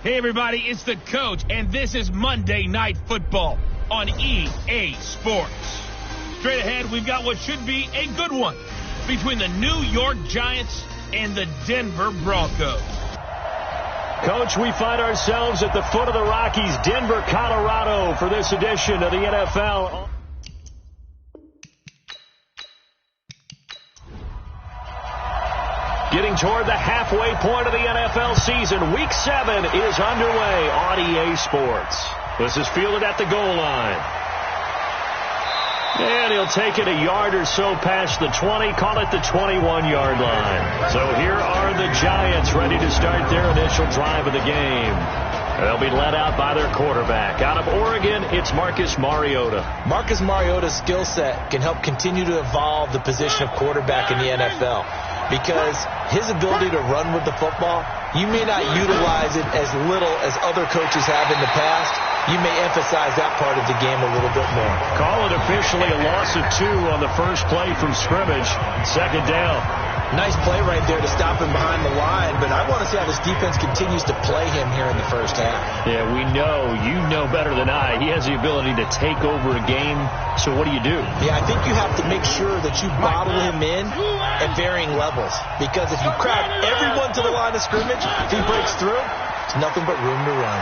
Hey, everybody, it's the coach, and this is Monday Night Football on EA Sports. Straight ahead, we've got what should be a good one between the New York Giants and the Denver Broncos. Coach, we find ourselves at the foot of the Rockies, Denver, Colorado, for this edition of the NFL. Getting toward the halfway point of the NFL season, Week 7 is underway on EA Sports. This is fielded at the goal line. And he'll take it a yard or so past the 20, call it the 21-yard line. So here are the Giants ready to start their initial drive of the game. They'll be led out by their quarterback. Out of Oregon, it's Marcus Mariota. Marcus Mariota's skill set can help continue to evolve the position of quarterback in the NFL. Because his ability to run with the football, you may not utilize it as little as other coaches have in the past. You may emphasize that part of the game a little bit more. Call it officially a loss of 2 on the first play from scrimmage. Second down. Nice play right there to stop him behind the line, but I want to see how this defense continues to play him here in the first half. Yeah, we know, you know better than I, he has the ability to take over a game, so what do you do? Yeah, I think you have to make sure that you bottle him in at varying levels, because if you crowd everyone to the line of scrimmage, if he breaks through, there's nothing but room to run.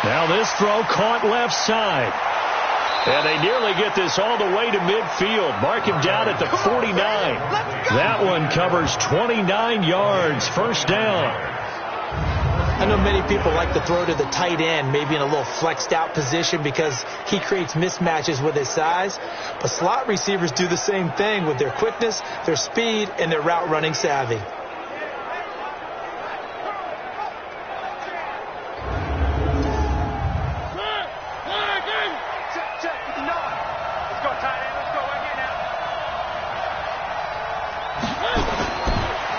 Now this throw caught left side. And they nearly get this all the way to midfield. Mark him down at the 49. That one covers 29 yards. First down. I know many people like to throw to the tight end, maybe in a little flexed out position because he creates mismatches with his size. But slot receivers do the same thing with their quickness, their speed, and their route running savvy.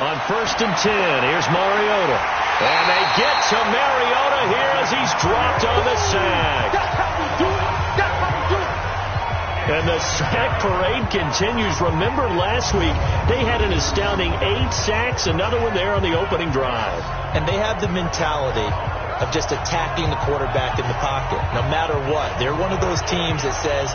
On 1st and 10, here's Mariota. And they get to Mariota here as he's dropped on the sack. And the sack parade continues. Remember last week, they had an astounding 8 sacks, another one there on the opening drive. And they have the mentality of just attacking the quarterback in the pocket, no matter what. They're one of those teams that says,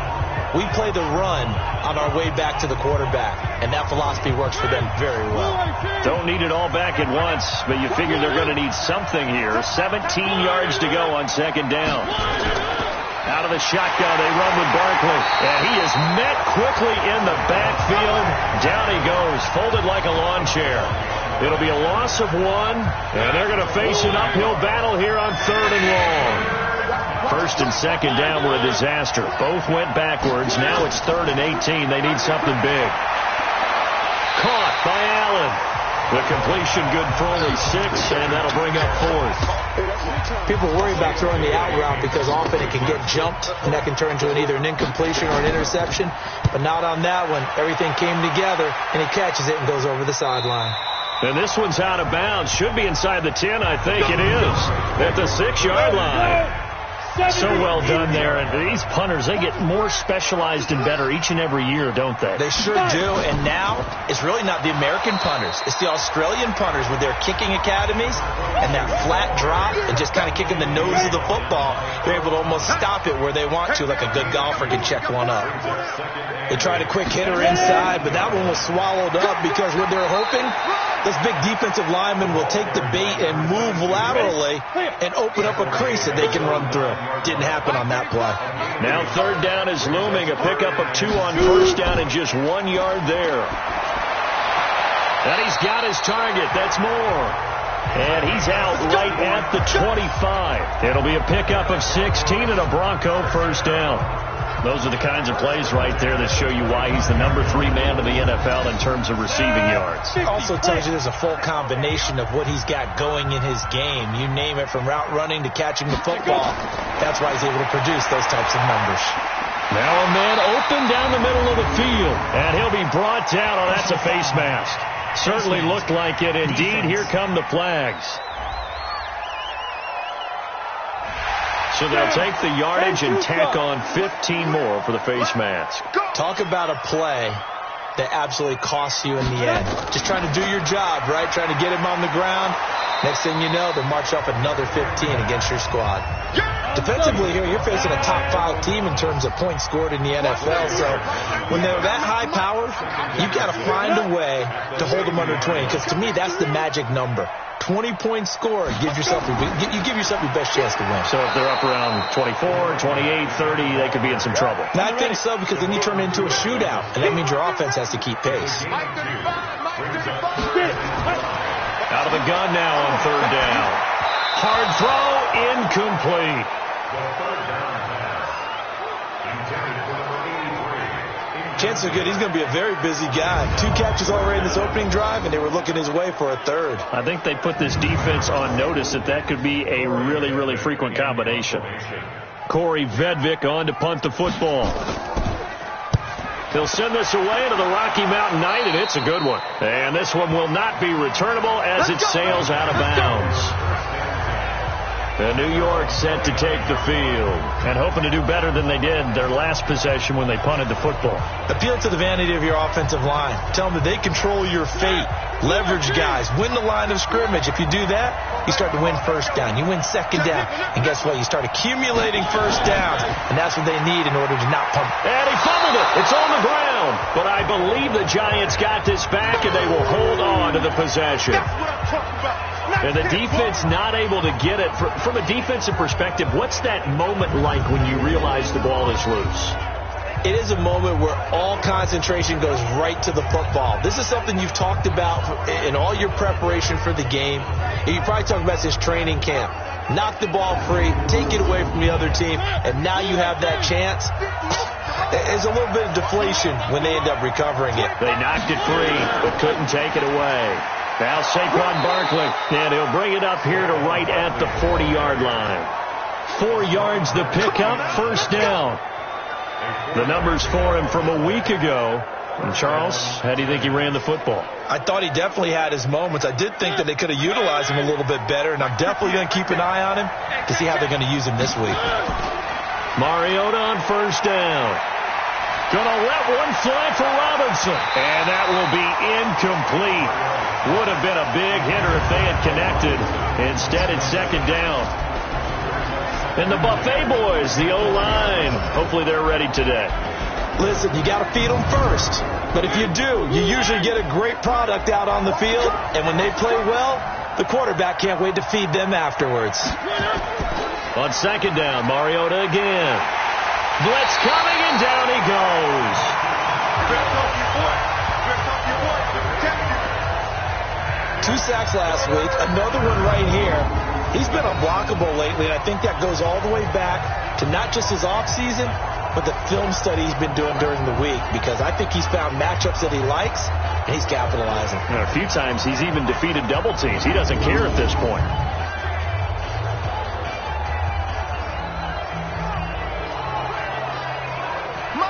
we play the run on our way back to the quarterback, and that philosophy works for them very well. Don't need it all back at once, but you figure they're going to need something here. 17 yards to go on second down. Out of the shotgun, they run with Barkley, and he is met quickly in the backfield. Down he goes, folded like a lawn chair. It'll be a loss of 1, and they're going to face an uphill battle here on 3rd and long. 1st and 2nd down were a disaster. Both went backwards. Now it's 3rd and 18. They need something big. Caught by Allen. The completion good for only 6, and that'll bring up 4th. People worry about throwing the out route because often it can get jumped, and that can turn into either an incompletion or an interception. But not on that one. Everything came together, and he catches it and goes over the sideline. And this one's out of bounds. Should be inside the 10, I think it is. At the 6-yard line. So well done there. And these punters, they get more specialized and better each and every year, don't they? They sure do. And now it's really not the American punters. It's the Australian punters with their kicking academies and that flat drop and just kind of kicking the nose of the football. They're able to almost stop it where they want to, like a good golfer can check one up. They tried a quick hitter inside, but that one was swallowed up because when they're hoping, those big defensive linemen will take the bait and move laterally and open up a crease that they can run through. Didn't happen on that play. Now 3rd down is looming. A pickup of 2 on 1st down and just 1 yard there. And he's got his target. That's more. And he's out right at the 25. It'll be a pickup of 16 and a Bronco 1st down. Those are the kinds of plays right there that show you why he's the number 3 man in the NFL in terms of receiving yards. It also tells you there's a full combination of what he's got going in his game. You name it, from route running to catching the football. That's why he's able to produce those types of numbers. Now a man open down the middle of the field, and he'll be brought down. Oh, that's a face mask. Certainly looked like it. Indeed, here come the flags. So they'll take the yardage and tack on 15 more for the face mask. Talk about a play that absolutely costs you in the end. Just trying to do your job, right? Trying to get him on the ground. Next thing you know, they'll march up another 15 against your squad. Defensively here, you're facing a top 5 team in terms of points scored in the NFL. So when they're that high powered, you've got to find a way to hold them under 20. Because to me, that's the magic number. 20 points scored, you give yourself your best chance to win. So if they're up around 24, 28, 30, they could be in some trouble. And I think so, because then you turn it into a shootout, and that means your offense has to keep pace. Out of the gun now on 3rd down. Hard throw, incomplete. Chances are good he's going to be a very busy guy. 2 catches already in this opening drive, and they were looking his way for a 3rd. I think they put this defense on notice that could be a really, really frequent combination. Corey Vedvik on to punt the football. He'll send this away into the Rocky Mountain Night, and it's a good one. And this one will not be returnable as it sails out of bounds. And New York set to take the field and hoping to do better than they did their last possession when they punted the football. Appeal to the vanity of your offensive line. Tell them that they control your fate. Leverage guys. Win the line of scrimmage. If you do that, you start to win 1st down. You win 2nd down. And guess what? You start accumulating 1st downs. And that's what they need in order to not pump. And he fumbled it. It's on the ground. But I believe the Giants got this back, and they will hold on to the possession. That's what I'm talking about. And the defense not able to get it. From a defensive perspective, what's that moment like when you realize the ball is loose? It is a moment where all concentration goes right to the football. This is something you've talked about in all your preparation for the game. You probably talked about this training camp. Knock the ball free, take it away from the other team, and now you have that chance. There's a little bit of deflation when they end up recovering it. They knocked it free, but couldn't take it away. Now Saquon Barkley, and he'll bring it up here to right at the 40-yard line. 4 yards the pickup, 1st down. The numbers for him from a week ago. And Charles, how do you think he ran the football? I thought he definitely had his moments. I did think that they could have utilized him a little bit better, and I'm definitely going to keep an eye on him to see how they're going to use him this week. Mariota on 1st down. Gonna let one fly for Robinson. And that will be incomplete. Would have been a big hitter if they had connected. Instead, it's 2nd down. And the Buffet boys, the O-line, hopefully they're ready today. Listen, you got to feed them first. But if you do, you usually get a great product out on the field. And when they play well, the quarterback can't wait to feed them afterwards. On 2nd down, Mariota again. Blitz coming, and down he goes. 2 sacks last week, another one right here. He's been unblockable lately, and I think that goes all the way back to not just his offseason, but the film study he's been doing during the week, because I think he's found matchups that he likes, and he's capitalizing. And a few times he's even defeated double teams. He doesn't care at this point.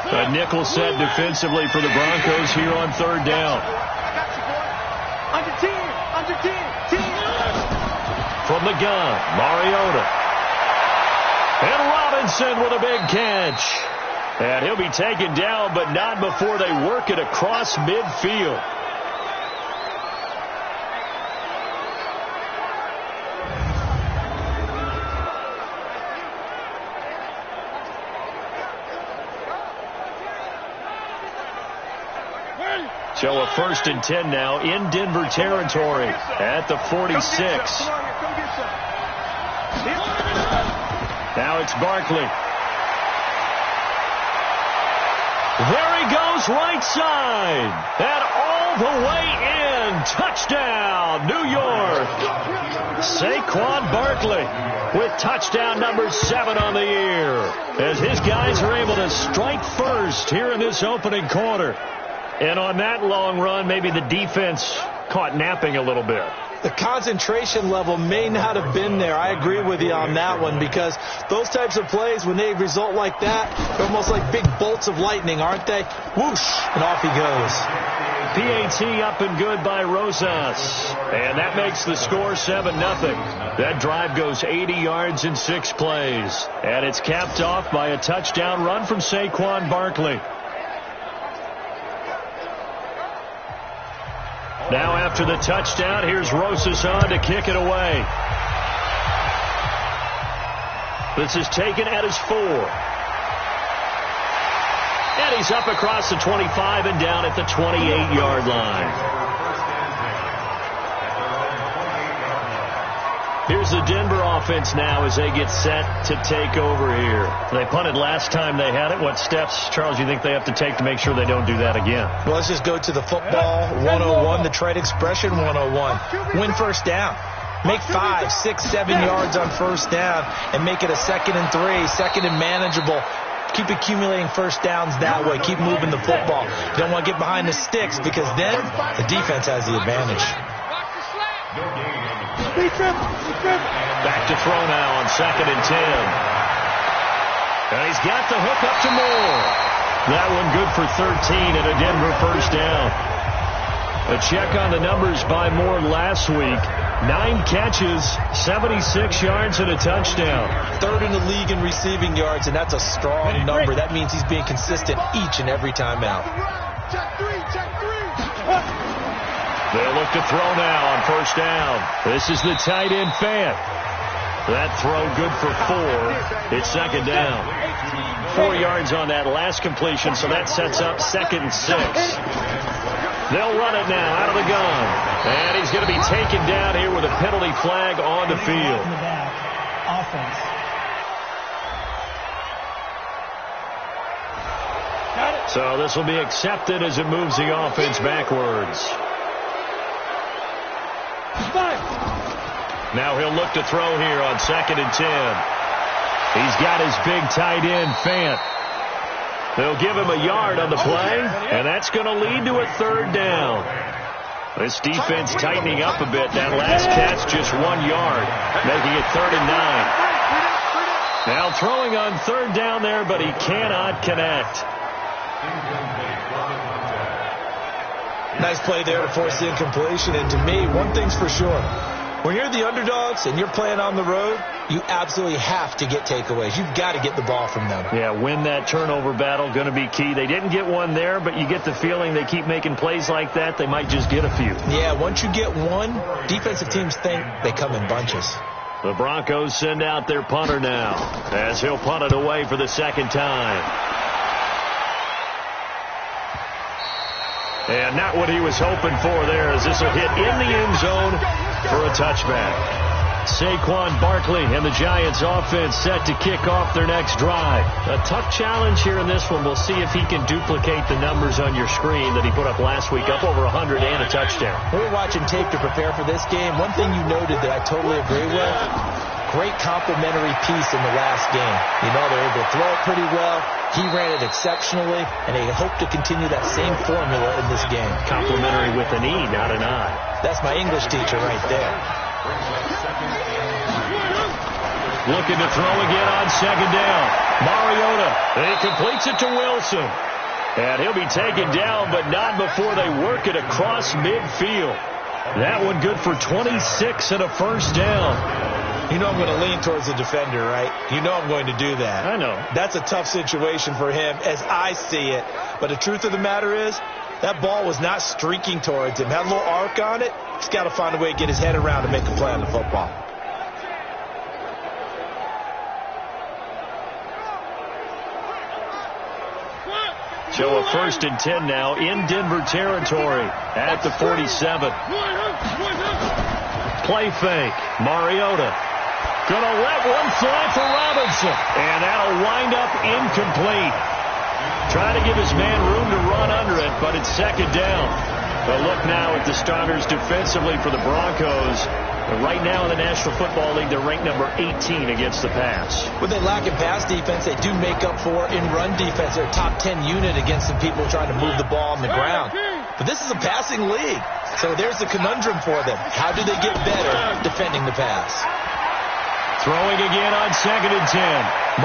A nickel set defensively for the Broncos here on 3rd down. Under 10, under 10, 10. From the gun, Mariota. And Robinson with a big catch. And he'll be taken down, but not before they work it across midfield. So a 1st and 10 now in Denver territory at the 46. Now it's Barkley. There he goes, right side. And all the way in. Touchdown, New York. Saquon Barkley with touchdown number 7 on the year, as his guys are able to strike first here in this opening quarter. And on that long run, maybe the defense caught napping a little bit. The concentration level may not have been there. I agree with you on that one, because those types of plays, when they result like that, they're almost like big bolts of lightning, aren't they? Whoosh, and off he goes. PAT up and good by Rosas. And that makes the score 7-0. That drive goes 80 yards in 6 plays. And it's capped off by a touchdown run from Saquon Barkley. Now after the touchdown, here's Rosas on to kick it away. This is taken at his 4. And he's up across the 25 and down at the 28-yard line. Here's the Denver offense now as they get set to take over here. They punted last time they had it. What steps, Charles, you think they have to take to make sure they don't do that again? Well, let's just go to the football 101, the trade expression 101. Win first down. Make 5, 6, 7 yards on first down and make it a 2nd and 3, second and manageable. Keep accumulating first downs that way. Keep moving the football. You don't want to get behind the sticks because then the defense has the advantage. Back to throw now on 2nd and 10. And he's got the hook up to Moore. That one good for 13 and a Denver first down. A check on the numbers by Moore last week. 9 catches, 76 yards and a touchdown. 3rd in the league in receiving yards, and that's a strong number. That means he's being consistent each and every time out. They'll look to throw now on first down. This is the tight end Fant. That throw good for 4. It's 2nd down. 4 yards on that last completion, so that sets up 2nd and 6. They'll run it now out of the gun. And he's going to be taken down here with a penalty flag on the field. So this will be accepted as it moves the offense backwards. Now he'll look to throw here on 2nd and 10. He's got his big tight end, Fant. They'll give him a yard on the play, and that's going to lead to a 3rd down. This defense tightening up a bit. That last catch just 1 yard, making it 3rd and 9. Now throwing on 3rd down there, but he cannot connect. Nice play there to force the incompletion. And to me, one thing's for sure. When you're the underdogs and you're playing on the road, you absolutely have to get takeaways. You've got to get the ball from them. Yeah, win that turnover battle, going to be key. They didn't get one there, but you get the feeling they keep making plays like that, they might just get a few. Yeah, once you get one, defensive teams think they come in bunches. The Broncos send out their punter now as he'll punt it away for the 2nd time. And not what he was hoping for there, as this will hit in the end zone for a touchback. Saquon Barkley and the Giants offense set to kick off their next drive. A tough challenge here in this one. We'll see if he can duplicate the numbers on your screen that he put up last week, up over 100 and a touchdown. We were watching tape to prepare for this game. One thing you noted that I totally agree with, great complimentary piece in the last game. You know, they're able to throw it pretty well. He ran it exceptionally, and they hope to continue that same formula in this game. Complimentary with an E, not an I. That's my English teacher right there. Looking to throw again on 2nd down. Mariota, and he completes it to Wilson. And he'll be taken down, but not before they work it across midfield. That one good for 26 and a first down. You know I'm going to lean towards the defender, right? You know I'm going to do that. I know. That's a tough situation for him as I see it. But the truth of the matter is, that ball was not streaking towards him. Had a little arc on it. He's got to find a way to get his head around to make a play on the football. So a 1st and 10 now in Denver territory at the 47. Play fake. Mariota. Gonna let one fly for Robinson. And that'll wind up incomplete. Trying to give his man room to run under it, but it's 2nd down. A look now at the starters defensively for the Broncos. Right now in the National Football League, they're ranked number 18 against the pass. When they lack in pass defense, they do make up for in run defense. They're a top 10 unit against some people trying to move the ball on the ground. But this is a passing league. So there's the conundrum for them. How do they get better defending the pass? Throwing again on 2nd and 10.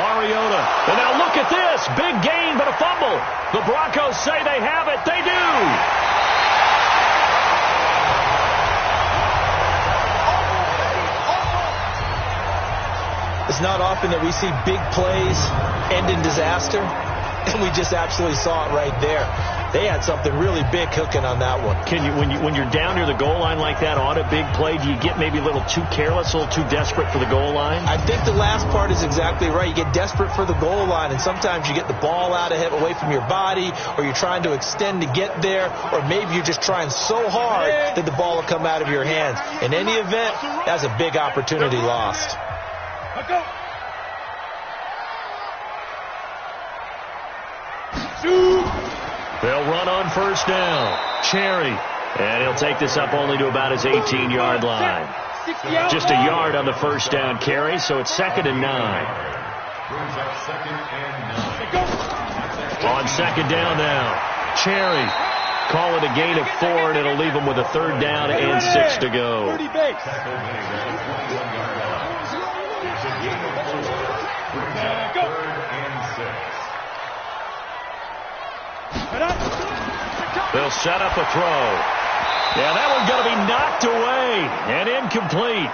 Mariota. And now look at this. Big gain, but a fumble. The Broncos say they have it. They do. It's not often that we see big plays end in disaster, and we just absolutely saw it right there. They had something really big cooking on that one. Can you, when you're down near the goal line like that on a big play, do you get maybe a little too careless, a little too desperate for the goal line? I think the last part is exactly right. You get desperate for the goal line, and sometimes you get the ball out ahead, away from your body, or you're trying to extend to get there, or maybe you're just trying so hard that the ball will come out of your hands. In any event, that's a big opportunity lost. They'll run on first down. Cherry. And he'll take this up only to about his 18-yard line. Just a yard on the first down carry, so it's 2nd and 9. On 2nd down now. Cherry. Call it a gain of 4, and it'll leave him with a 3rd down and 6 to go. They'll set up a throw. Yeah, that one's going to be knocked away and incomplete.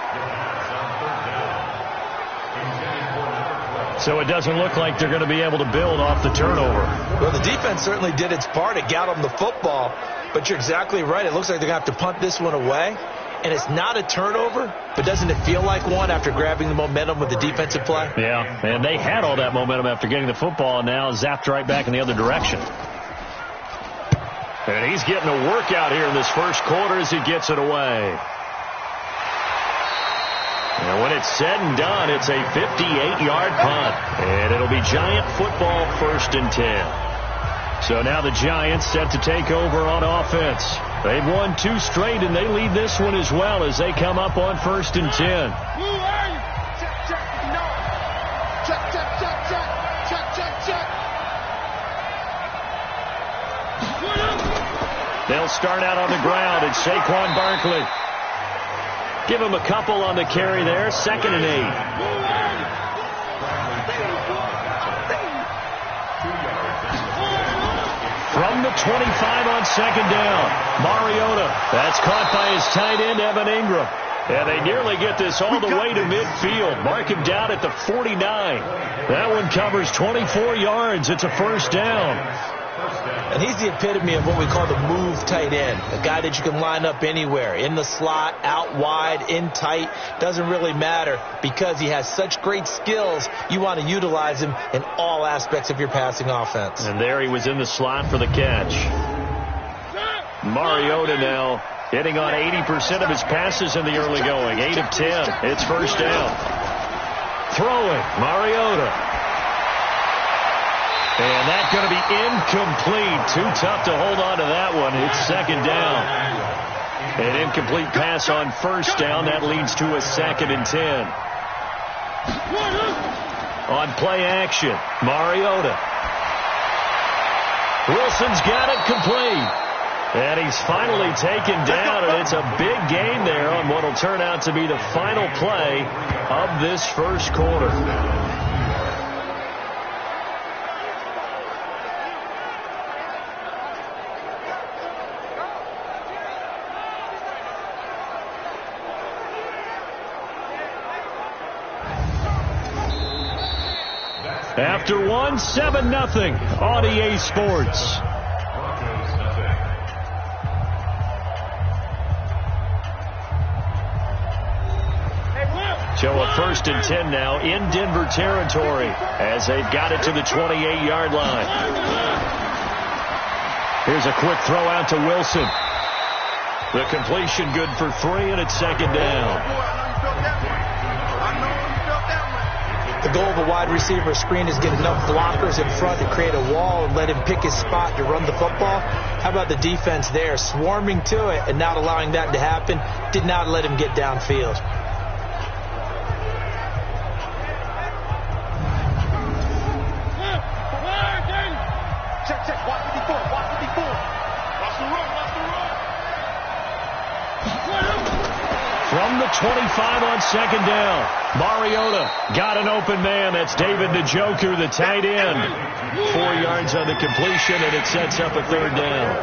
So it doesn't look like they're going to be able to build off the turnover. Well, the defense certainly did its part. It got them the football. But you're exactly right. It looks like they're going to have to punt this one away. And it's not a turnover, but doesn't it feel like one after grabbing the momentum with the defensive play? Yeah, and they had all that momentum after getting the football, and now zapped right back in the other direction. And he's getting a workout here in this first quarter as he gets it away. And when it's said and done, it's a 58-yard punt. And it'll be Giant football, 1st and 10. So now the Giants set to take over on offense. They've won 2 straight, and they lead this one as well as they come up on 1st and 10. Who are you? Check. No. Check. They'll start out on the ground. It's Saquon Barkley. Give him a couple on the carry there. 2nd and 8. From the 25 on 2nd down. Mariota. That's caught by his tight end, Evan Ingram. And they nearly get this all the way to midfield. Mark him down at the 49. That one covers 24 yards. It's a 1st down. And he's the epitome of what we call the move tight end. A guy that you can line up anywhere. In the slot, out wide, in tight. Doesn't really matter because he has such great skills. You want to utilize him in all aspects of your passing offense. And there he was in the slot for the catch. Mariota now hitting on 80% of his passes in the early going. 8 of 10. It's 1st down. Throwing. Mariota. And that's going to be incomplete. Too tough to hold on to that one. It's 2nd down. An incomplete pass on 1st down. That leads to a 2nd and 10. On play action, Mariota. Wilson's got it complete. And he's finally taken down, and it's a big gain there on what will turn out to be the final play of this first quarter. After 1, 7-0 on EA Sports. So a 1st and 10 now in Denver territory as they've got it to the 28-yard line. Here's a quick throw out to Wilson. The completion good for 3, and it's 2nd down. The goal of a wide receiver screen is get enough blockers in front to create a wall and let him pick his spot to run the football. How about the defense there, swarming to it and not allowing that to happen? Did not let him get downfield. Check. Watch 54. Watch the run. From the 25 on 2nd down, Mariota got an open man. That's David Njoku, the tight end. 4 yards on the completion, and it sets up a 3rd down.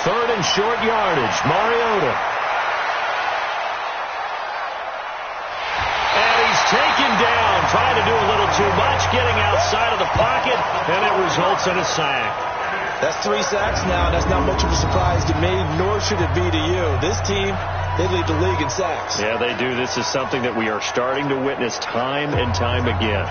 3rd and short yardage, Mariota. And he's taken down, trying to do a little too much, getting outside of the pocket, and it results in a sack. That's 3 sacks now. That's not much of a surprise to me, nor should it be to you. This team, they lead the league in sacks. Yeah, they do. This is something that we are starting to witness time and time again.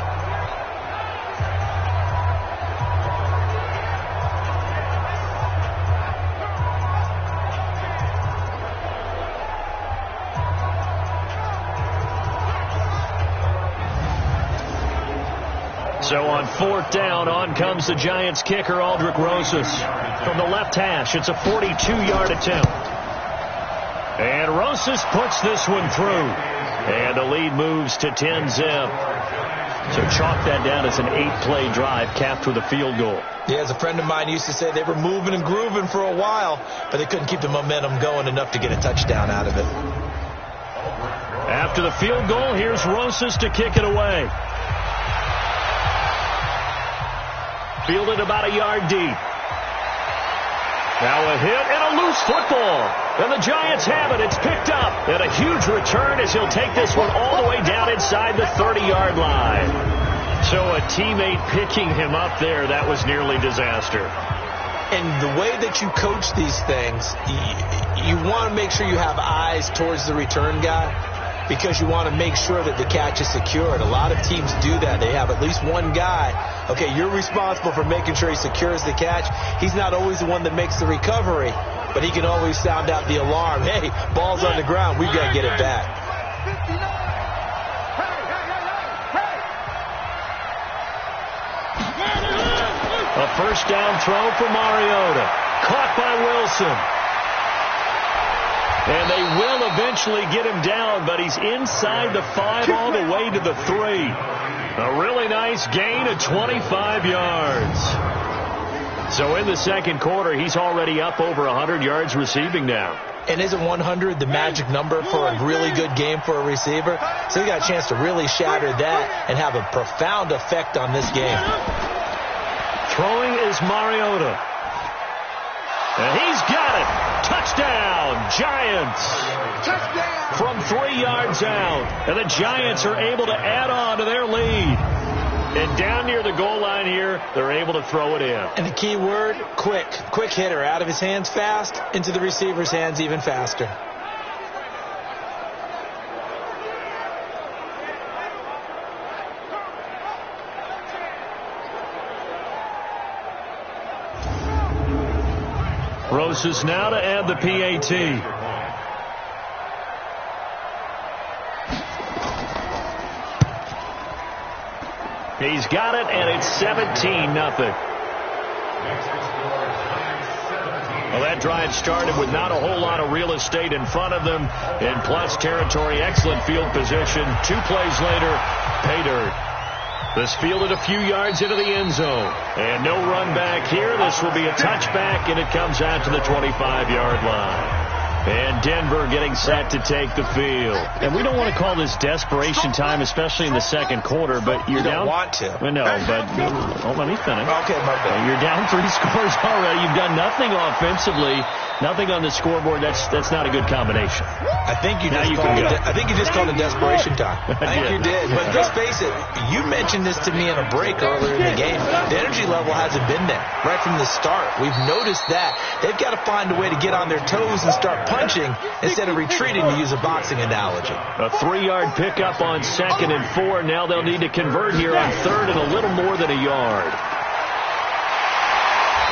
So on 4th down, on comes the Giants kicker, Aldrick Rosas. From the left hash, it's a 42-yard attempt. And Rosas puts this one through. And the lead moves to 10-zip. So chalk that down as an 8-play drive capped with a field goal. Yeah, as a friend of mine used to say, they were moving and grooving for a while, but they couldn't keep the momentum going enough to get a touchdown out of it. After the field goal, here's Rosas to kick it away. Fielded about a yard deep. Now a hit and a loose football. And the Giants have it. It's picked up. And a huge return as he'll take this one all the way down inside the 30-yard line. So a teammate picking him up there, that was nearly disaster. And the way that you coach these things, you want to make sure you have eyes towards the return guy, because you want to make sure that the catch is secured. A lot of teams do that. They have at least one guy. Okay, you're responsible for making sure he secures the catch. He's not always the one that makes the recovery, but he can always sound out the alarm. Hey, ball's on the ground. We've got to get it back. A first down throw for Mariota. Caught by Wilson. And they will eventually get him down, but he's inside the 5 all the way to the 3. A really nice gain of 25 yards. So in the second quarter, he's already up over 100 yards receiving now. And isn't 100 the magic number for a really good game for a receiver? So he got a chance to really shatter that and have a profound effect on this game. Throwing is Mariota. And he's got it. Touchdown, Giants. Touchdown. From 3 yards out. And the Giants are able to add on to their lead. And down near the goal line here, they're able to throw it in. And the key word, quick. Quick hitter. Out of his hands fast, into the receiver's hands even faster. Rosas now to add the PAT. He's got it, and it's 17-0. Well, that drive started with not a whole lot of real estate in front of them, and plus territory, excellent field position. 2 plays later, pay dirt. This fielded a few yards into the end zone. And no run back here. This will be a touchback, and it comes out to the 25-yard line. And Denver getting set to take the field. And we don't want to call this desperation time, especially in the second quarter, but you're down. You don't want to. No, but let me finish. Okay, my bad. You're down 3 scores already. You've done nothing offensively, nothing on the scoreboard. That's not a good combination. I think you just called it desperation time. I think you did. But let's face it, you mentioned this to me in a break earlier in the game. The energy level hasn't been there right from the start. We've noticed that. They've got to find a way to get on their toes and start punching instead of retreating, to use a boxing analogy. A 3-yard pickup on 2nd and 4. Now they'll need to convert here on 3rd and a little more than a yard.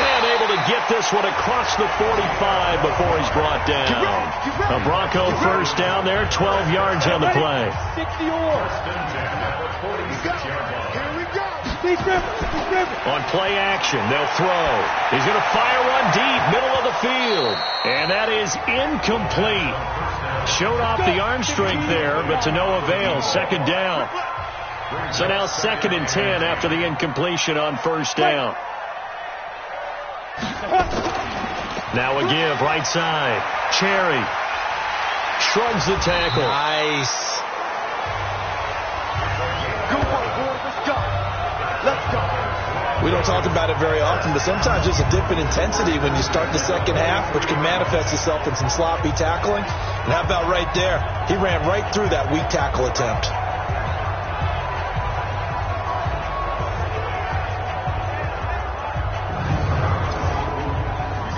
And able to get this one across the 45 before he's brought down. A Bronco first down there, 12 yards on the play. On play action, they'll throw. He's going to fire one deep, middle of the field. And that is incomplete. Showed off the arm strength there, but to no avail. 2nd down. So now 2nd and 10 after the incompletion on 1st down. Now a give, right side. Cherry shrugs the tackle. Nice. We don't talk about it very often, but sometimes there's a dip in intensity when you start the second half, which can manifest itself in some sloppy tackling. And how about right there? He ran right through that weak tackle attempt.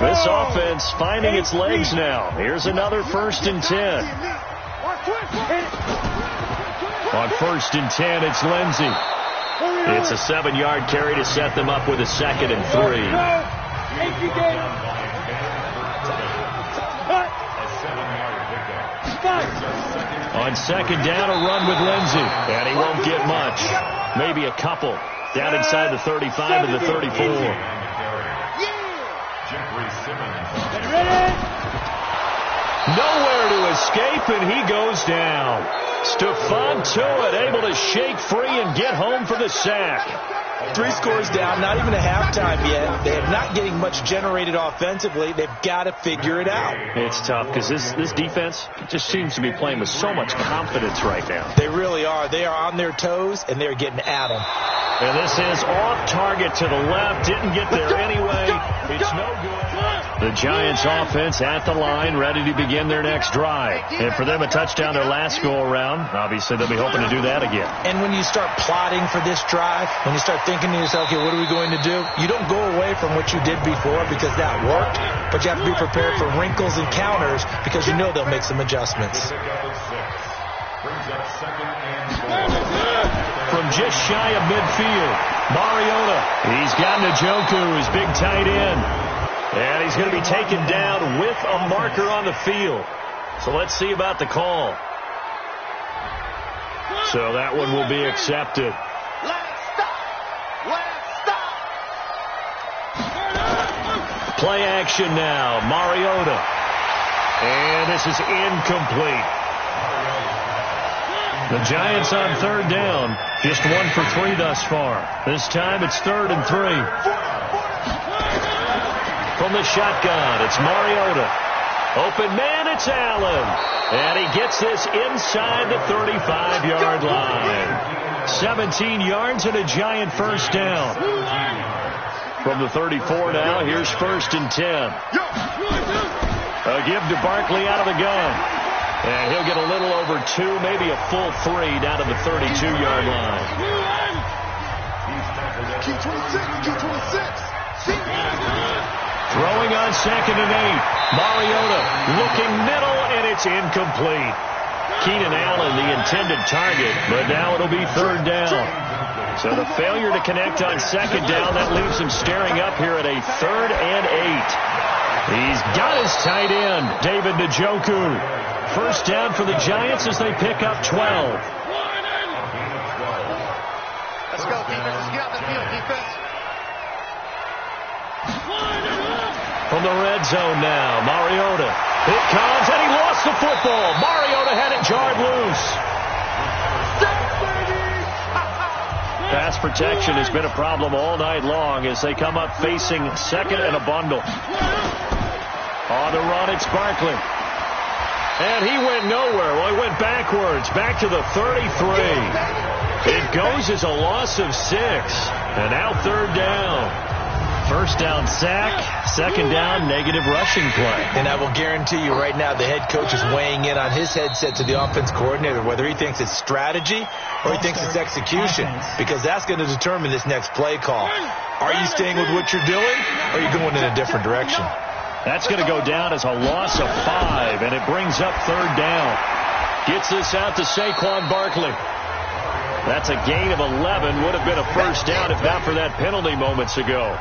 This offense finding its legs now. Here's another 1st and 10. On 1st and 10, it's Lindsey. It's a 7-yard carry to set them up with a 2nd and 3. On 2nd down, a run with Lindsey. And he won't get much. Maybe a couple. Down inside the 35 and the 34. Nowhere to escape, and he goes down. Stephon Tuitt able to shake free and get home for the sack. 3 scores down, not even a halftime yet. They're not getting much generated offensively. They've got to figure it out. It's tough because this defense just seems to be playing with so much confidence right now. They really are. They are on their toes, and they're getting at them. And this is off target to the left. Didn't get there anyway. It's no good. The Giants offense at the line, ready to begin their next drive. And for them, a touchdown their last go-around. Obviously, they'll be hoping to do that again. And when you start plotting for this drive, when you start thinking to yourself, okay, what are we going to do? You don't go away from what you did before because that worked, but you have to be prepared for wrinkles and counters because you know they'll make some adjustments. From just shy of midfield, Mariota. He's got Njoku, his big tight end. And he's going to be taken down with a marker on the field. So let's see about the call. So that one will be accepted. Play action now. Mariota. And this is incomplete. The Giants on 3rd down. Just 1 for 3 thus far. This time it's 3rd and 3. From the shotgun, it's Mariota. Open man, it's Allen. And he gets this inside the 35-yard line. 17 yards and a Giant 1st down. From the 34 now, here's 1st and 10. A give to Barkley out of the gun. And he'll get a little over 2, maybe a full 3 down to the 32-yard line. Throwing on 2nd and 8. Mariota looking middle, and it's incomplete. Keenan Allen, the intended target, but now it'll be 3rd down. So the failure to connect on 2nd down, that leaves him staring up here at a 3rd and 8. He's got his tight end, David Njoku. 1st down for the Giants as they pick up 12. Let's go, defense. Let's get out the field, defense. From the red zone now, Mariota. It comes, and he lost the football. Mariota had it jarred loose. Pass protection has been a problem all night long as they come up facing 2nd and a bundle. On the run, it's Barkley. And he went nowhere. Well, he went backwards, back to the 33. It goes as a loss of 6. And now 3rd down. 1st down sack, 2nd down negative rushing play. And I will guarantee you right now the head coach is weighing in on his headset to the offense coordinator, whether he thinks it's strategy or he thinks it's execution, because that's going to determine this next play call. Are you staying with what you're doing, or are you going in a different direction? That's going to go down as a loss of 5, and it brings up 3rd down. Gets this out to Saquon Barkley. That's a gain of 11. Would have been a 1st down if not for that penalty moments ago.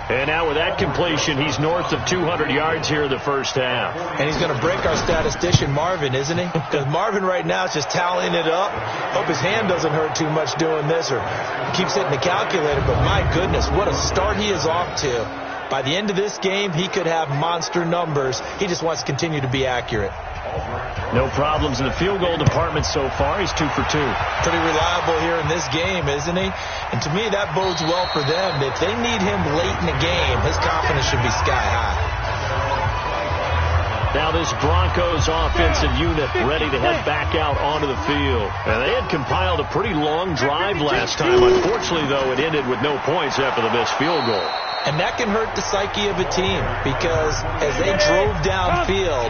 And now with that completion, he's north of 200 yards here in the 1st half. And he's going to break our statistician, Marvin, isn't he? Because Marvin right now is just tallying it up. Hope his hand doesn't hurt too much doing this or keeps hitting the calculator. But my goodness, what a start he is off to. By the end of this game, he could have monster numbers. He just wants to continue to be accurate. No problems in the field goal department so far. He's 2 for 2. Pretty reliable here in this game, isn't he? And to me, that bodes well for them. If they need him late in the game, his confidence should be sky high. Now this Broncos offensive unit ready to head back out onto the field. And they had compiled a pretty long drive last time. Unfortunately, though, it ended with no points after the missed field goal. And that can hurt the psyche of a team because as they drove downfield,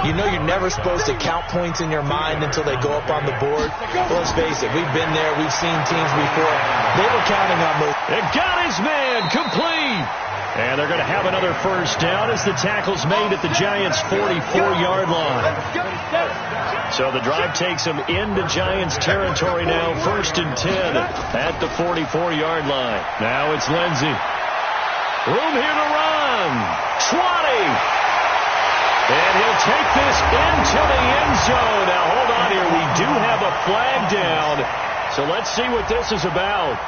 you know you're never supposed to count points in your mind until they go up on the board. Well, let's face it, we've been there. We've seen teams before. They were counting on those. It got his man complete. And they're going to have another first down as the tackle's made at the Giants' 44-yard line. So the drive takes them into Giants territory now, 1st and 10 at the 44-yard line. Now it's Lindsey. Room here to run. 20. And he'll take this into the end zone. Now hold on here. We do have a flag down. So let's see what this is about.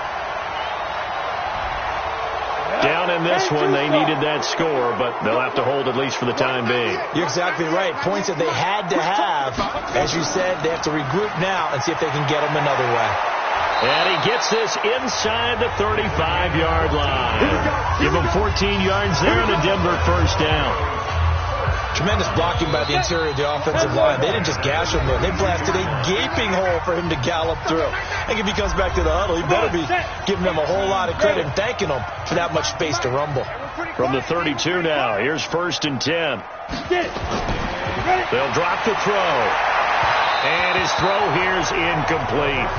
Down in this one, they needed that score, but they'll have to hold at least for the time being. You're exactly right. Points that they had to have. As you said, they have to regroup now and see if they can get them another way. And he gets this inside the 35-yard line. Give him 14 yards there and a Denver first down. Tremendous blocking by the interior of the offensive line. They didn't just gash him, though. They blasted a gaping hole for him to gallop through. I think if he comes back to the huddle, he better be giving them a whole lot of credit and thanking them for that much space to rumble. From the 32 now, here's 1st and 10. They'll drop the throw. And his throw here's incomplete.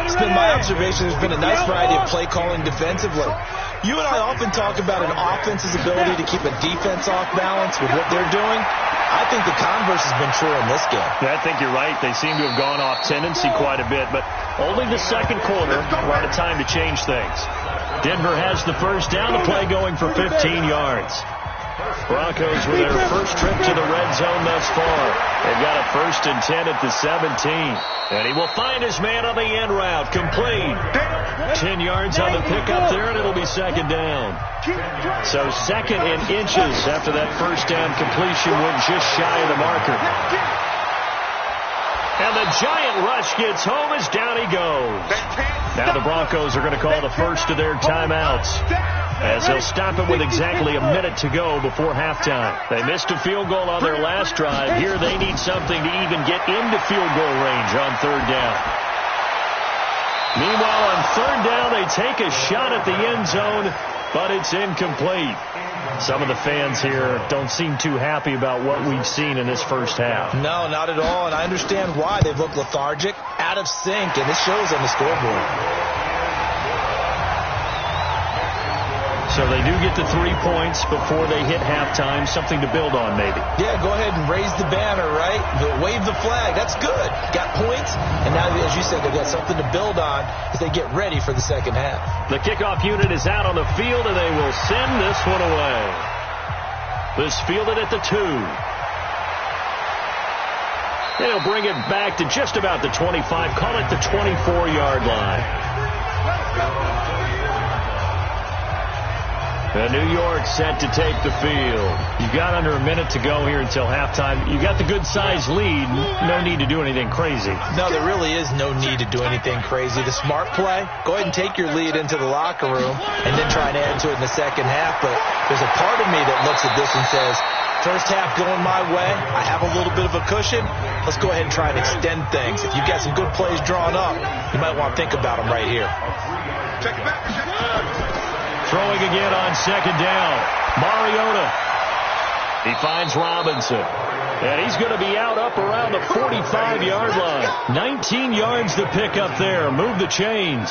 It's been my observation. There's been a nice variety of play calling defensively. You and I often talk about an offense's ability to keep a defense off balance with what they're doing. I think the converse has been true in this game. I think you're right. They seem to have gone off tendency quite a bit, but only the second quarter, a lot of time to change things. Denver has the first down, the play going for 15 yards. Broncos with their first trip to the red zone thus far. They've got a 1st and 10 at the 17. And he will find his man on the end route. Complete. 10 yards on the pickup there, and it'll be 2nd down. So 2nd and inches after that first down completion went just shy of the marker. And the giant rush gets home as down he goes. Now the Broncos are going to call the first of their timeouts, as they'll stop it with exactly a minute to go before halftime. They missed a field goal on their last drive. Here they need something to even get into field goal range on 3rd down. Meanwhile, on 3rd down, they take a shot at the end zone, but it's incomplete. Some of the fans here don't seem too happy about what we've seen in this first half. No, not at all, and I understand why. They've looked lethargic, out of sync, and this shows on the scoreboard. So they do get the 3 points before they hit halftime. Something to build on, maybe. Yeah, go ahead and raise the banner, right? Wave the flag. That's good. Got points, and now, as you said, they've got something to build on as they get ready for the second half. The kickoff unit is out on the field, and they will send this one away. This fielded at the 2. They'll bring it back to just about the 25. Call it the 24-yard line. New York set to take the field. You've got under a minute to go here until halftime. You got the good-sized lead. No need to do anything crazy. No, there really is no need to do anything crazy. The smart play, go ahead and take your lead into the locker room and then try and add to it in the second half. But there's a part of me that looks at this and says, first half going my way. I have a little bit of a cushion. Let's go ahead and try and extend things. If you've got some good plays drawn up, you might want to think about them right here. Check it back. Check it back. Throwing again on 2nd down. Mariota. He finds Robinson. And he's going to be out up around the 45-yard line. 19 yards to pick up there. Move the chains.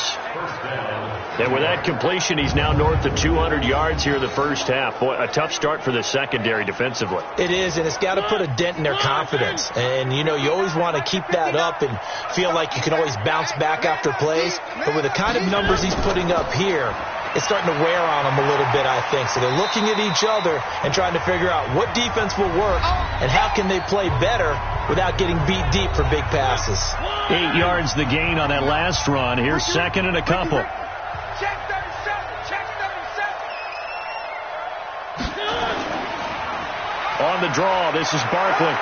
And with that completion, he's now north of 200 yards here in the first half. Boy, a tough start for the secondary defensively. It is, and it's got to put a dent in their confidence. And, you know, you always want to keep that up and feel like you can always bounce back after plays. But with the kind of numbers he's putting up here, it's starting to wear on them a little bit, I think. So they're looking at each other and trying to figure out what defense will work and how can they play better without getting beat deep for big passes. 8 yards the gain on that last run. Here's 2nd and a couple. Check 37. Check 37. On the draw, this is Barkley.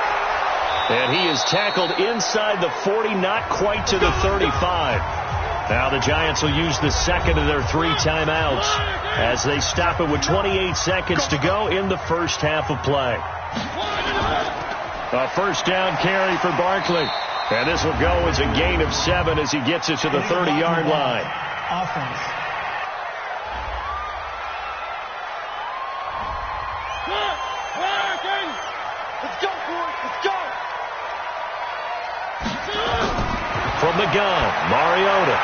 And he is tackled inside the 40, not quite to the 35. Now the Giants will use the 2nd of their 3 timeouts as they stop it with 28 seconds to go in the first half of play. A first down carry for Barkley. And this will go as a gain of 7 as he gets it to the 30-yard line. Offense. Let's go, boys. Let's go. From the gun, Mariota.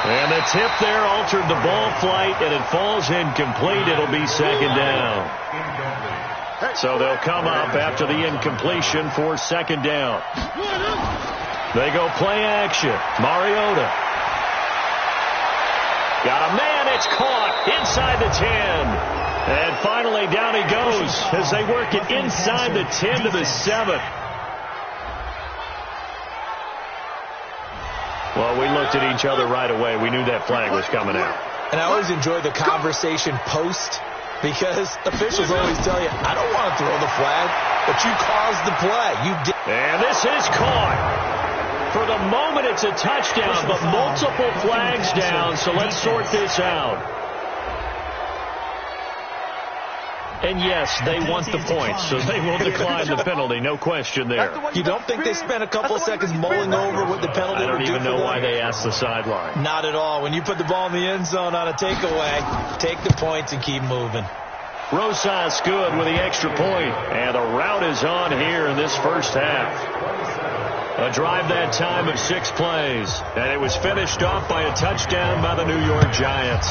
And the tip there altered the ball flight, and it falls incomplete. It'll be second down. So they'll come up after the incompletion for second down. They go play action. Mariota. Got a man. It's caught inside the 10. And finally down he goes as they work it inside the 10 to the 7. Well, we looked at each other right away. We knew that flag was coming out. And I always enjoy the conversation post because officials always tell you, I don't want to throw the flag, but you caused the play. You did. And this is caught. For the moment, it's a touchdown, but multiple flags down, so let's sort this out. And yes, they want the points, so they will decline the penalty. No question there. You don't think they spent a couple of seconds mulling over what the penalty would do? I don't even know why they asked the sideline. Not at all. When you put the ball in the end zone on a takeaway, take the points and keep moving. Rosas good with the extra point, and the route is on here in this first half. A drive that time of 6 plays, and it was finished off by a touchdown by the New York Giants.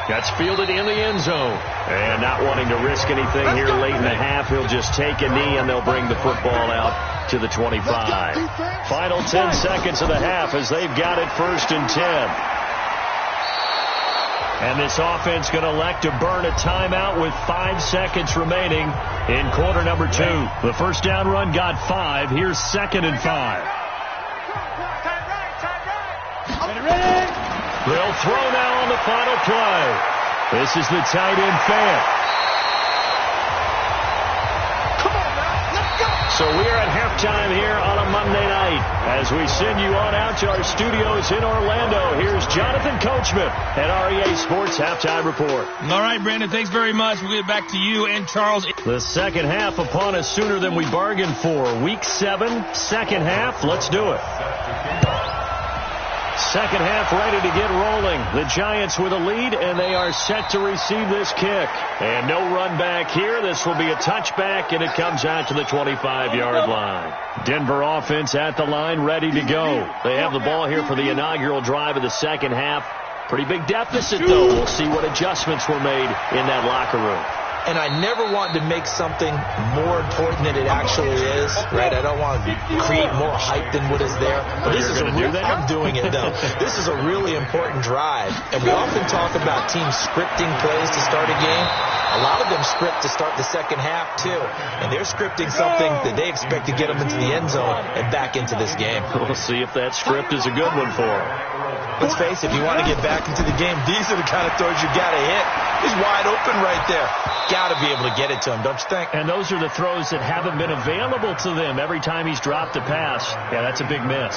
That's fielded in the end zone. And not wanting to risk anything here late in the half, he'll just take a knee, and they'll bring the football out to the 25. Final 10 seconds of the half as they've got it 1st and 10. And this offense going to elect to burn a timeout with 5 seconds remaining in quarter number 2. The first down run got 5. Here's 2nd and 5. They'll throw now on the final play. This is the tight end fan. So we're at halftime here on a Monday night. As we send you on out to our studios in Orlando, here's Jonathan Coachman at REA Sports Halftime Report. All right, Brandon, thanks very much. We'll get back to you and Charles. The second half upon us sooner than we bargained for. Week 7, second half. Let's do it. Second half ready to get rolling. The Giants with a lead, and they are set to receive this kick. And no run back here. This will be a touchback, and it comes out to the 25-yard line. Denver offense at the line, ready to go. They have the ball here for the inaugural drive of the second half. Pretty big deficit, though. We'll see what adjustments were made in that locker room. And I never want to make something more important than it actually is, right? I don't want to create more hype than what is there. But this is I'm doing it, though. This is a really important drive. And we often talk about teams scripting plays to start a game. A lot of them script to start the second half, too. And they're scripting something that they expect to get them into the end zone and back into this game. We'll see if that script is a good one for them. Let's face it, if you want to get back into the game, these are the kind of throws you got to hit. He's wide open right there. Got to be able to get it to him, don't you think? And those are the throws that haven't been available to them every time he's dropped a pass. Yeah, that's a big miss.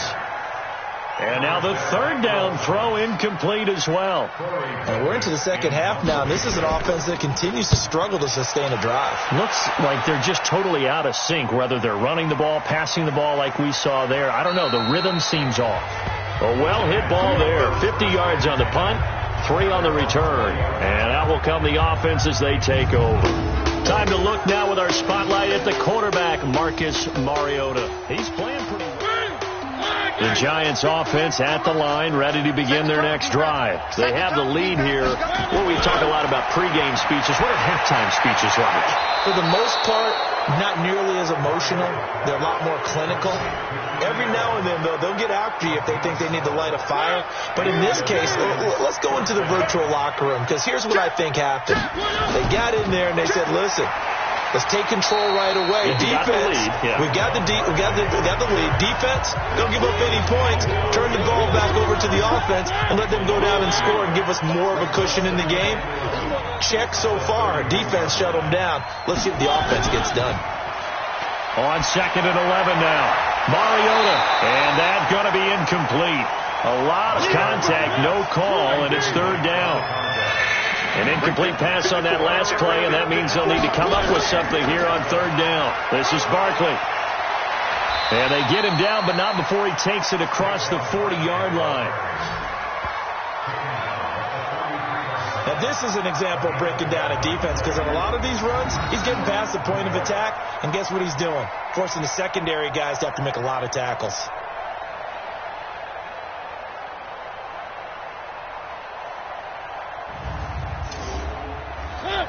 And now the third down throw incomplete as well. And we're into the second half now. This is an offense that continues to struggle to sustain a drive. Looks like they're just totally out of sync, whether they're running the ball, passing the ball like we saw there. I don't know. The rhythm seems off. A well-hit ball there. 50 yards on the punt, 3 on the return. And out will come the offense as they take over. Time to look now with our spotlight at the quarterback, Marcus Mariota. He's playing pretty well. The Giants offense at the line, ready to begin their next drive. They have the lead here. Well, we talk a lot about pregame speeches. What are halftime speeches like? For the most part, not nearly as emotional. They're a lot more clinical. Every now and then, though, they'll get after you if they think they need to light a fire. But in this case, let's go into the virtual locker room, because here's what I think happened. They got in there and they said, listen, let's take control right away. Defense, we've got the lead. Defense, don't give up any points. Turn the ball back over to the offense and let them go down and score and give us more of a cushion in the game. Check so far. Defense shut them down. Let's see if the offense gets done. On 2nd and 11 now. Mariota, and that's going to be incomplete. A lot of contact, no call, and it's third down. An incomplete pass on that last play, and that means they'll need to come up with something here on third down. This is Barkley. And they get him down, but not before he takes it across the 40-yard line. Now, this is an example of breaking down a defense, because on a lot of these runs, he's getting past the point of attack, and guess what he's doing? Forcing the secondary guys to have to make a lot of tackles.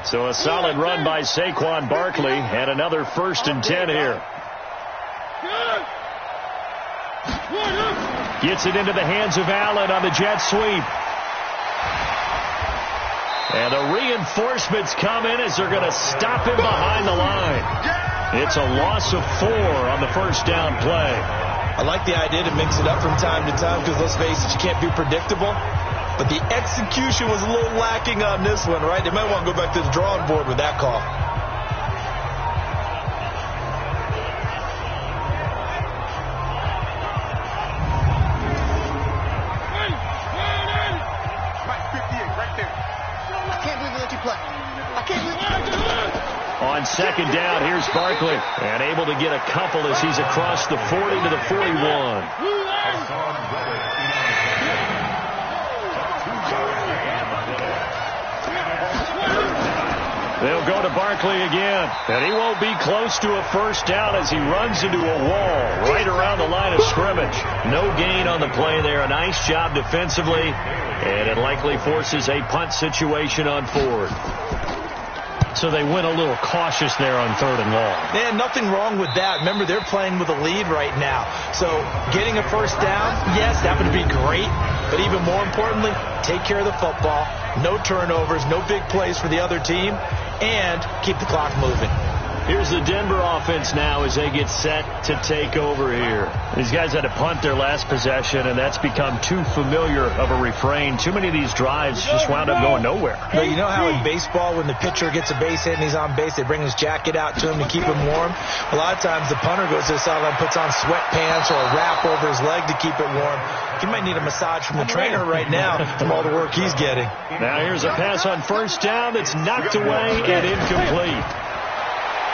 So a solid run by Saquon Barkley and another 1st and 10 here. Gets it into the hands of Allen on the jet sweep. And the reinforcements come in as they're going to stop him behind the line. It's a loss of 4 on the 1st down play. I like the idea to mix it up from time to time because, let's face it, you can't be predictable. But the execution was a little lacking on this one, right? They might want to go back to the drawing board with that call. On 2nd down, here's Barkley. And able to get a couple as he's across the 40 to the 41. They'll go to Barkley again. And he won't be close to a 1st down as he runs into a wall right around the line of scrimmage. No gain on the play there. A nice job defensively. And it likely forces a punt situation on 4th. So they went a little cautious there on 3rd and long. Man, nothing wrong with that. Remember, they're playing with a lead right now. So getting a 1st down, yes, that would be great. But even more importantly, take care of the football. No turnovers, no big plays for the other team, and keep the clock moving. Here's the Denver offense now as they get set to take over here. These guys had to punt their last possession, and that's become too familiar of a refrain. Too many of these drives just wound up going nowhere. But you know how in baseball, when the pitcher gets a base hit and he's on base, they bring his jacket out to him to keep him warm? A lot of times the punter goes to the sideline, puts on sweatpants or a wrap over his leg to keep it warm. He might need a massage from the trainer right now from all the work he's getting. Now here's a pass on 1st down that's knocked away and incomplete.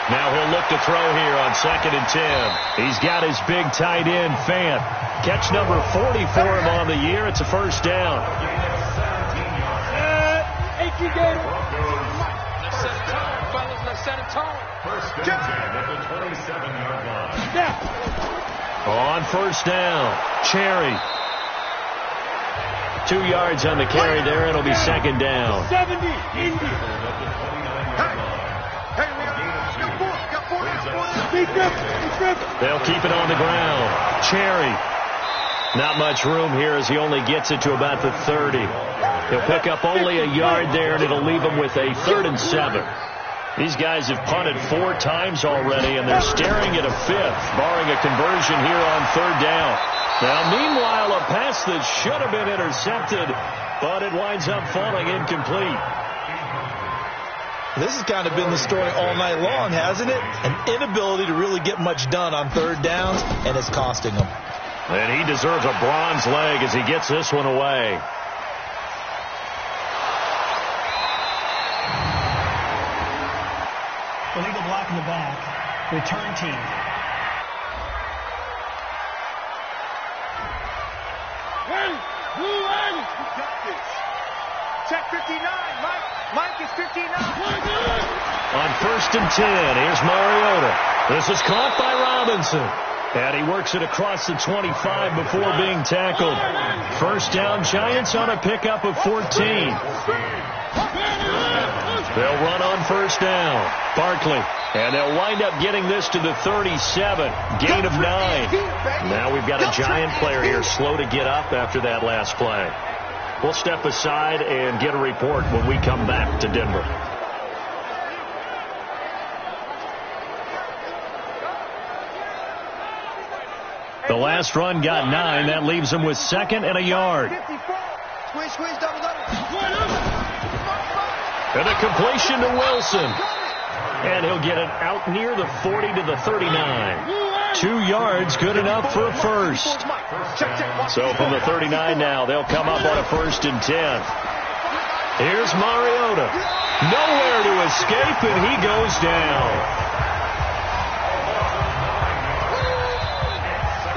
Now he'll look to throw here on 2nd and 10. He's got his big tight end, Fant. Catch number 40 for him on the year. It's a 1st down. Let's set a tone. 1st and 10 at the 27-yard line. On 1st down, Cherry. 2 yards on the carry there. It'll be 2nd down. 70, Indy. They'll keep it on the ground. Cherry. Not much room here as he only gets it to about the 30. He'll pick up only a yard there, and it'll leave him with a 3rd and 7. These guys have punted 4 times already, and they're staring at a 5th, barring a conversion here on 3rd down. Now, meanwhile, a pass that should have been intercepted, but it winds up falling incomplete. This has kind of been the story all night long, hasn't it? An inability to really get much done on 3rd downs, and it's costing them. And he deserves a bronze leg as he gets this one away. Illegal block in the back. Return team. Hey, blue line. You got this. Check 59, Mike. Mike is 59. On 1st and 10, here's Mariota. This is caught by Robinson. And he works it across the 25 before being tackled. 1st down, Giants on a pickup of 14. They'll run on 1st down. Barkley. And they'll wind up getting this to the 37. Gain of 9. Now we've got a Giant player here slow to get up after that last play. We'll step aside and get a report when we come back to Denver. The last run got 9. That leaves him with 2nd and a yard. And a completion to Wilson. And he'll get it out near the 40 to the 39. 2 yards, good enough for a 1st. So from the 39 now, they'll come up on a 1st and 10. Here's Mariota. Nowhere to escape, and he goes down.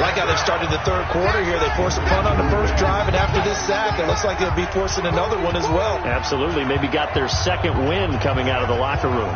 Like how they started the 3rd quarter here. They forced a punt on the 1st drive, and after this sack, it looks like they'll be forcing another one as well. Absolutely. Maybe got their 2nd win coming out of the locker room.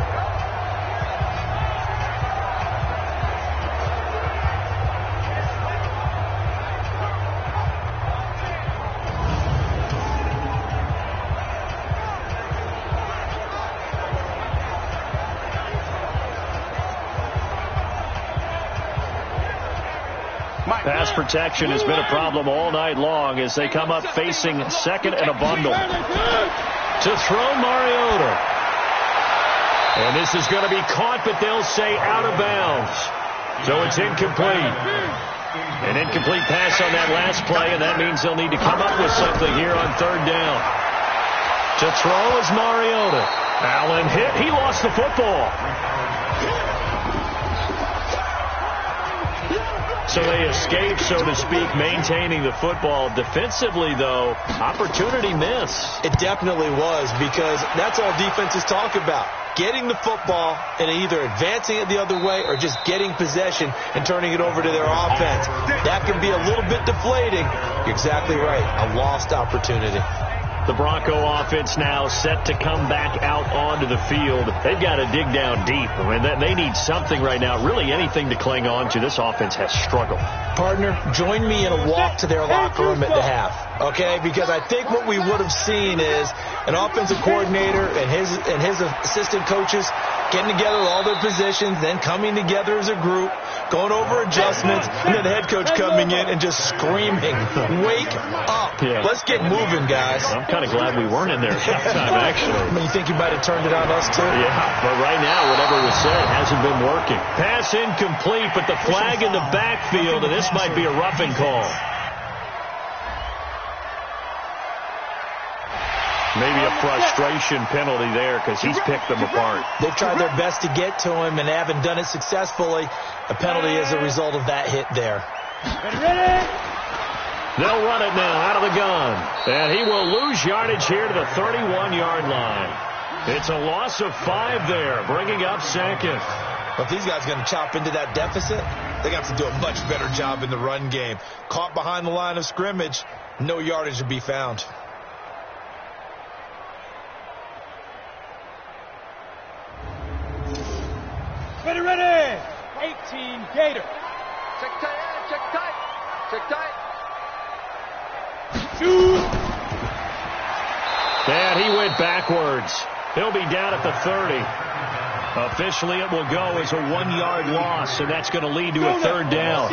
Pass protection has been a problem all night long as they come up facing second and a bundle. To throw Mariota. And this is going to be caught, but they'll say out of bounds. So it's incomplete. An incomplete pass on that last play, and that means they'll need to come up with something here on third down. To throw is Mariota. Allen hit. He lost the football. So they escape, so to speak, maintaining the football. Defensively, though, opportunity miss. It definitely was, because that's all defenses talk about. Getting the football and either advancing it the other way or just getting possession and turning it over to their offense. That can be a little bit deflating. You're exactly right. A lost opportunity. The Bronco offense now set to come back out onto the field. They've got to dig down deep. I mean, they need something right now, really anything to cling on to. This offense has struggled. Partner, join me in a walk to their locker room at the half, okay? Because I think what we would have seen is an offensive coordinator and his assistant coaches getting together with all their positions, then coming together as a group, going over adjustments, and then the head coach coming in and just screaming, wake up. Yeah. Let's get moving, guys. I'm kind of glad we weren't in there at halftime, actually. I mean, you think you might have turned it on us, too? Yeah, but right now, whatever was said hasn't been working. Pass incomplete, but the flag in the backfield, and this might be a roughing call. Maybe a frustration penalty there because he's picked them apart. They've tried their best to get to him and haven't done it successfully. A penalty as a result of that hit there. They'll run it now out of the gun. And he will lose yardage here to the 31-yard line. It's a loss of 5 there, bringing up second. But if these guys are going to chop into that deficit, they got to do a much better job in the run game. Caught behind the line of scrimmage, no yardage to be found. Ready. 18 Gator. Check tight. Check tight. Check tight. Shoot. And he went backwards. He'll be down at the 30. Officially, it will go as a 1-yard loss, and that's going to lead to a third down.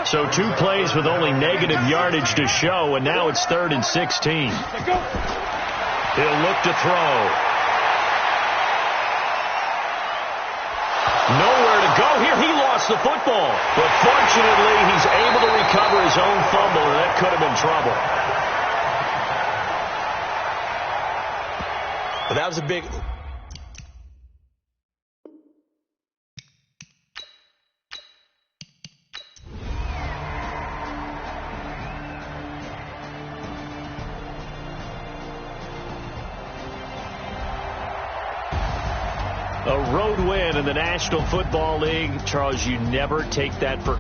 So 2 plays with only negative yardage to show, and now it's 3rd and 16. He'll look to throw. Nowhere to go here. He lost the football. But fortunately, he's able to recover his own fumble, and that could have been trouble. But that was a big... A road win in the National Football League. Charles, you never take that for